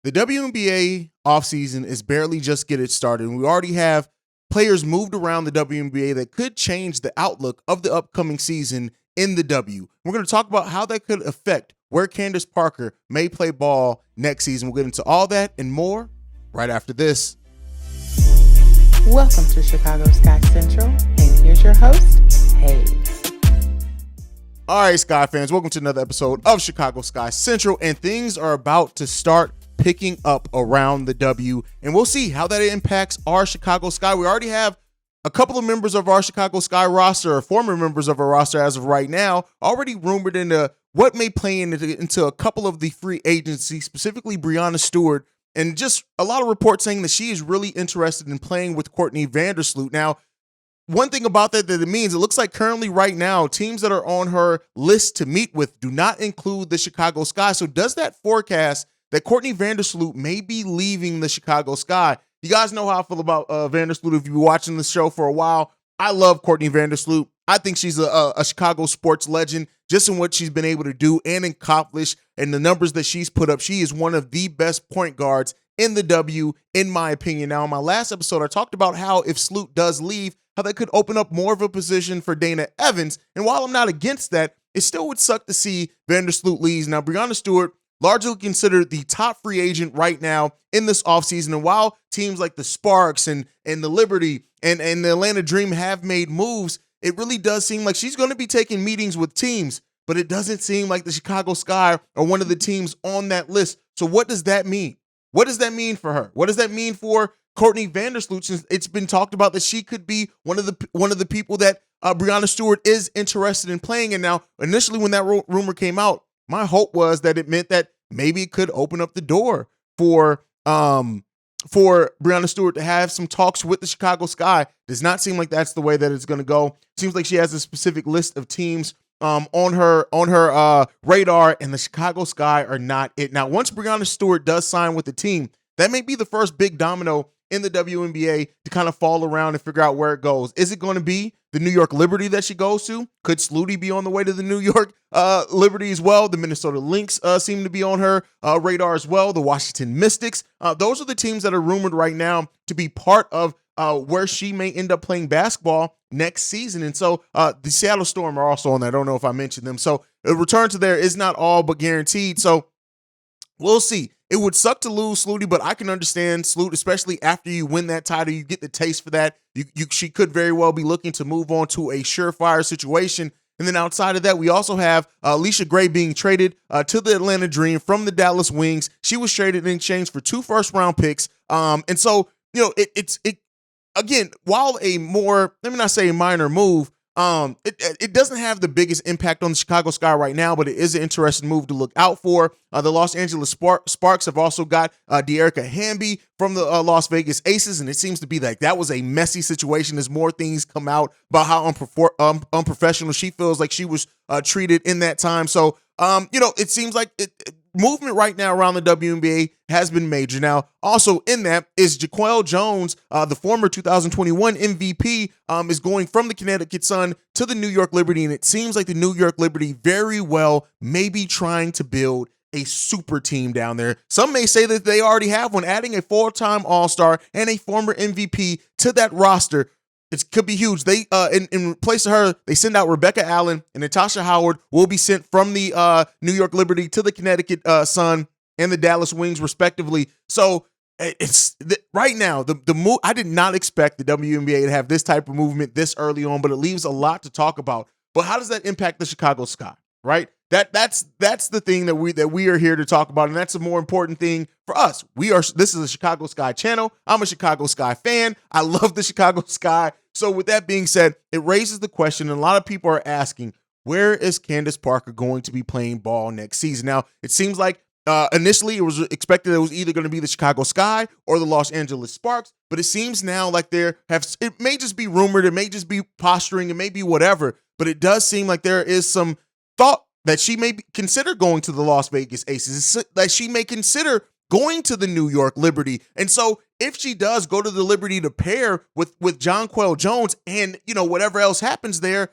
The WNBA offseason is barely just getting started. And we already have players moved around the WNBA that could change the outlook of the upcoming season in the W. We're going to talk about how that could affect where Candace Parker may play ball next season. We'll get into all that and more right after this. Welcome to Chicago Sky Central, and here's your host, Hayes. All right, Sky fans, welcome to another episode of Chicago Sky Central, and things are about to start picking up around the W, and we'll see how that impacts our Chicago Sky. We already have a couple of members of our Chicago Sky roster, or former members of our roster as of right now, already rumored into what may play into a couple of the free agencies, specifically Breanna Stewart, and just a lot of reports saying that she is really interested in playing with Courtney Vandersloot. Now, one thing about that it means, it looks like currently right now, teams that are on her list to meet with do not include the Chicago Sky. So does that forecast that Courtney Vandersloot may be leaving the Chicago Sky? You guys know how I feel about Vandersloot if you've been watching the show for a while. I love Courtney Vandersloot. I think she's a Chicago sports legend just in what she's been able to do and accomplish and the numbers that she's put up. She is one of the best point guards in the W, in my opinion. Now, in my last episode, I talked about how if Sloot does leave, how that could open up more of a position for Dana Evans. And while I'm not against that, it still would suck to see Vandersloot leave. Now, Breanna Stewart, largely considered the top free agent right now in this offseason. And while teams like the Sparks and the Liberty and the Atlanta Dream have made moves, it really does seem like she's going to be taking meetings with teams, but it doesn't seem like the Chicago Sky are one of the teams on that list. So what does that mean? What does that mean for her? What does that mean for Courtney Vandersloot, since it's been talked about that she could be one of the people that Breanna Stewart is interested in playing? And now, initially when that rumor came out, my hope was that it meant that maybe it could open up the door for Breanna Stewart to have some talks with the Chicago Sky. Does not seem like that's the way that it's going to go. Seems like she has a specific list of teams on her radar, and the Chicago Sky are not it. Now, once Breanna Stewart does sign with the team, that may be the first big domino in the WNBA to kind of fall around and figure out where it goes. Is it going to be the New York Liberty that she goes to? Could Sluty be on the way to the New York Liberty as well? The Minnesota Lynx seem to be on her radar as well. The Washington Mystics. Those are the teams that are rumored right now to be part of where she may end up playing basketball next season. And so the Seattle Storm are also on there. I don't know if I mentioned them. So a return to there is not all but guaranteed. So we'll see. It would suck to lose Sluty, but I can understand Sloot, especially after you win that title. You get the taste for that. She could very well be looking to move on to a surefire situation. And then outside of that, we also have Allisha Gray being traded to the Atlanta Dream from the Dallas Wings. She was traded in exchange for 2 first-round picks. And so, it again, while a more, let me not say a minor move, it doesn't have the biggest impact on the Chicago Sky right now, but it is an interesting move to look out for. The Los Angeles Sparks have also got De'Erica Hamby from the Las Vegas Aces, and it seems to be like that was a messy situation as more things come out about how unprofessional she feels like she was treated in that time. So, it seems like movement right now around the WNBA has been major. Now, also in that is Jaquel Jones, the former 2021 MVP, is going from the Connecticut Sun to the New York Liberty, and it seems like the New York Liberty very well may be trying to build a super team down there. Some may say that they already have one, adding a 4-time All-Star and a former MVP to that roster. It could be huge. They in place of her, they send out Rebecca Allen, and Natasha Howard will be sent from the New York Liberty to the Connecticut Sun and the Dallas Wings, respectively. So it's right now the move. I did not expect the WNBA to have this type of movement this early on, but it leaves a lot to talk about. But how does that impact the Chicago Sky? Right? That's the thing that we are here to talk about, and that's a more important thing for us. This is a Chicago Sky channel. I'm a Chicago Sky fan. I love the Chicago Sky. So with that being said, it raises the question, and a lot of people are asking, where is Candace Parker going to be playing ball next season? Now, it seems like initially it was expected it was either going to be the Chicago Sky or the Los Angeles Sparks, but it seems now like it may just be rumored, it may just be posturing, it may be whatever, but it does seem like there is some thought that she may consider going to the Las Vegas Aces, that she may consider going to the New York Liberty. And so if she does go to the Liberty to pair with Jonquel Jones and, whatever else happens there,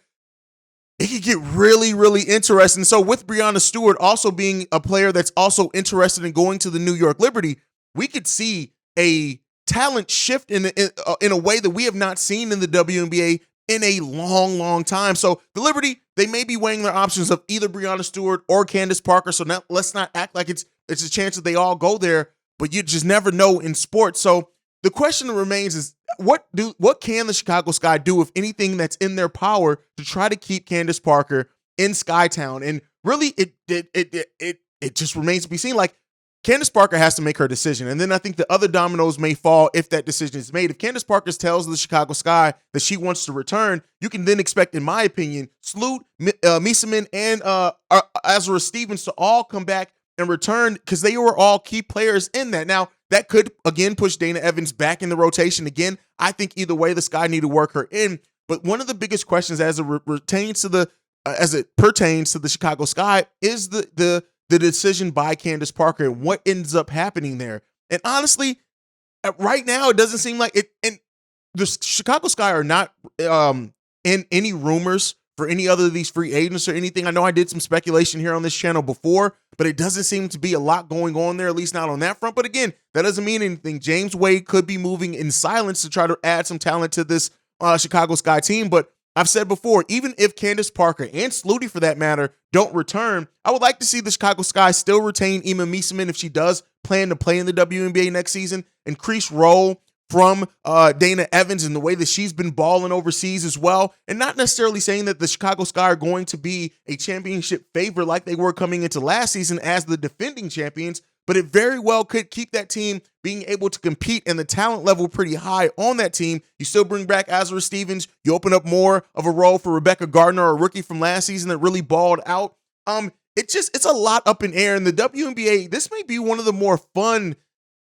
it could get really, really interesting. So with Breanna Stewart also being a player that's also interested in going to the New York Liberty, we could see a talent shift in a way that we have not seen in the WNBA in a long, long time. So the Liberty, they may be weighing their options of either Breanna Stewart or Candace Parker. So now let's not act like it's a chance that they all go there, but you just never know in sports. So the question that remains is what can the Chicago Sky do, if anything, that's in their power to try to keep Candace Parker in Skytown? And really, it just remains to be seen. Like, Candace Parker has to make her decision. And then I think the other dominoes may fall if that decision is made. If Candace Parker tells the Chicago Sky that she wants to return, you can then expect, in my opinion, Sloot, Miesemann, and Azurá Stevens to all come back and return, because they were all key players in that. Now, that could, again, push Dana Evans back in the rotation again. I think either way, the Sky need to work her in. But one of the biggest questions as it pertains to the Chicago Sky is the decision by Candace Parker and what ends up happening there. And honestly, right now, it doesn't seem like it. And the Chicago Sky are not in any rumors for any other of these free agents or anything. I know I did some speculation here on this channel before, but it doesn't seem to be a lot going on there, at least not on that front. But again, that doesn't mean anything. James Wade could be moving in silence to try to add some talent to this Chicago Sky team. But I've said before, even if Candace Parker and Sluty, for that matter, don't return, I would like to see the Chicago Sky still retain Ema Miesemann if she does plan to play in the WNBA next season. Increase role from Dana Evans and the way that she's been balling overseas as well. And not necessarily saying that the Chicago Sky are going to be a championship favorite like they were coming into last season as the defending champions, but it very well could keep that team being able to compete and the talent level pretty high on that team. You still bring back Azurá Stevens. You open up more of a role for Rebecca Gardner, a rookie from last season that really balled out. It's a lot up in air in the WNBA. This may be one of the more fun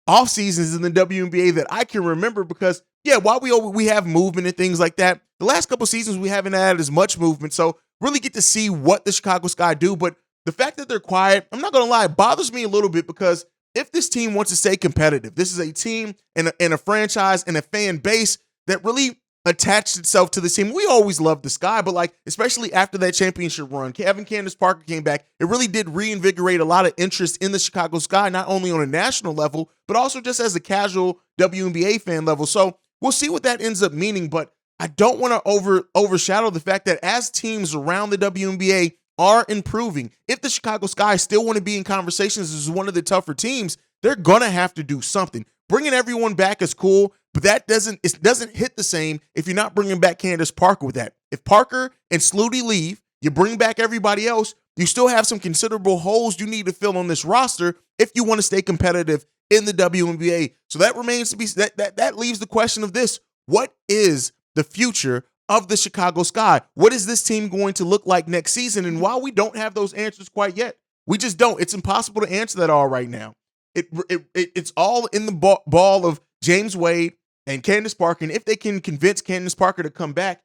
off seasons in the WNBA that I can remember, because while we have movement and things like that, the last couple seasons we haven't had as much movement. So really get to see what the Chicago Sky do. But the fact that they're quiet, I'm not going to lie, it bothers me a little bit, because if this team wants to stay competitive, this is a team and a franchise and a fan base that really attached itself to this team. We always loved the Sky, but especially after that championship run, Candace Parker came back. It really did reinvigorate a lot of interest in the Chicago Sky, not only on a national level, but also just as a casual WNBA fan level. So we'll see what that ends up meaning, but I don't want to overshadow the fact that as teams around the WNBA are improving, if the Chicago Sky still want to be in conversations as one of the tougher teams, they're going to have to do something. Bringing everyone back is cool, but it doesn't hit the same if you're not bringing back Candace Parker with that. If Parker and Sluty leave, you bring back everybody else, you still have some considerable holes you need to fill on this roster if you want to stay competitive in the WNBA. So that remains to be, that leaves the question of this: what is the future of the Chicago Sky? What is this team going to look like next season? And while we don't have those answers quite yet, we just don't. It's impossible to answer that all right now. It's all in the ball of James Wade and Candace Parker. And if they can convince Candace Parker to come back,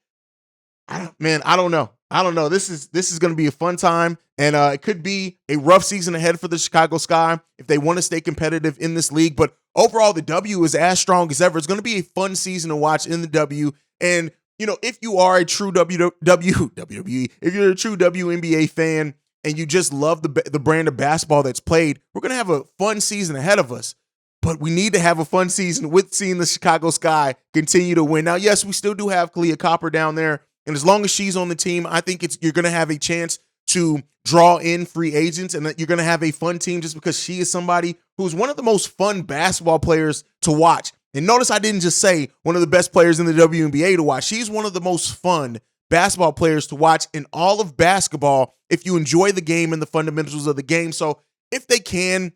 I don't know. This is going to be a fun time, and it could be a rough season ahead for the Chicago Sky if they want to stay competitive in this league. But overall, the W is as strong as ever. It's going to be a fun season to watch in the W. And if you are a true WWE, if you're a true WNBA fan and you just love the brand of basketball that's played, we're going to have a fun season ahead of us. But we need to have a fun season with seeing the Chicago Sky continue to win. Now, yes, we still do have Kahleah Copper down there, and as long as she's on the team, I think you're going to have a chance to draw in free agents, and that you're going to have a fun team just because she is somebody who's one of the most fun basketball players to watch. And notice I didn't just say one of the best players in the WNBA to watch. She's one of the most fun basketball players to watch in all of basketball if you enjoy the game and the fundamentals of the game. So if they can,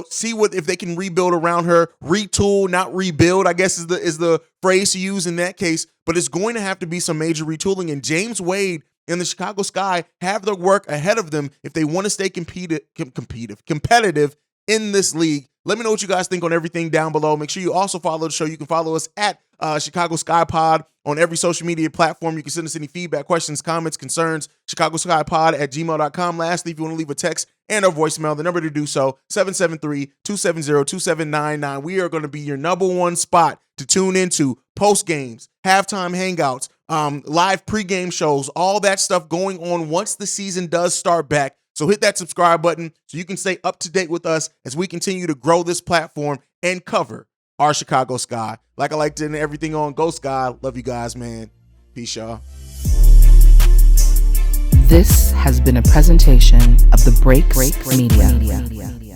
see if they can rebuild around her, retool, not rebuild, I guess is the phrase to use in that case. But it's going to have to be some major retooling. And James Wade and the Chicago Sky have their work ahead of them if they want to stay competitive in this league. Let me know what you guys think on everything down below. Make sure you also follow the show. You can follow us at Chicago Sky Pod on every social media platform. You can send us any feedback, questions, comments, concerns, ChicagoSkyPod@gmail.com. Lastly, if you want to leave a text and a voicemail, the number to do so, 773-270-2799. We are going to be your number one spot to tune into post games, halftime hangouts, live pregame shows, all that stuff going on once the season does start back. So hit that subscribe button so you can stay up to date with us as we continue to grow this platform and cover our Chicago Sky. Like I like to end everything on Go Sky. Love you guys, man. Peace, y'all. This has been a presentation of the Break Media.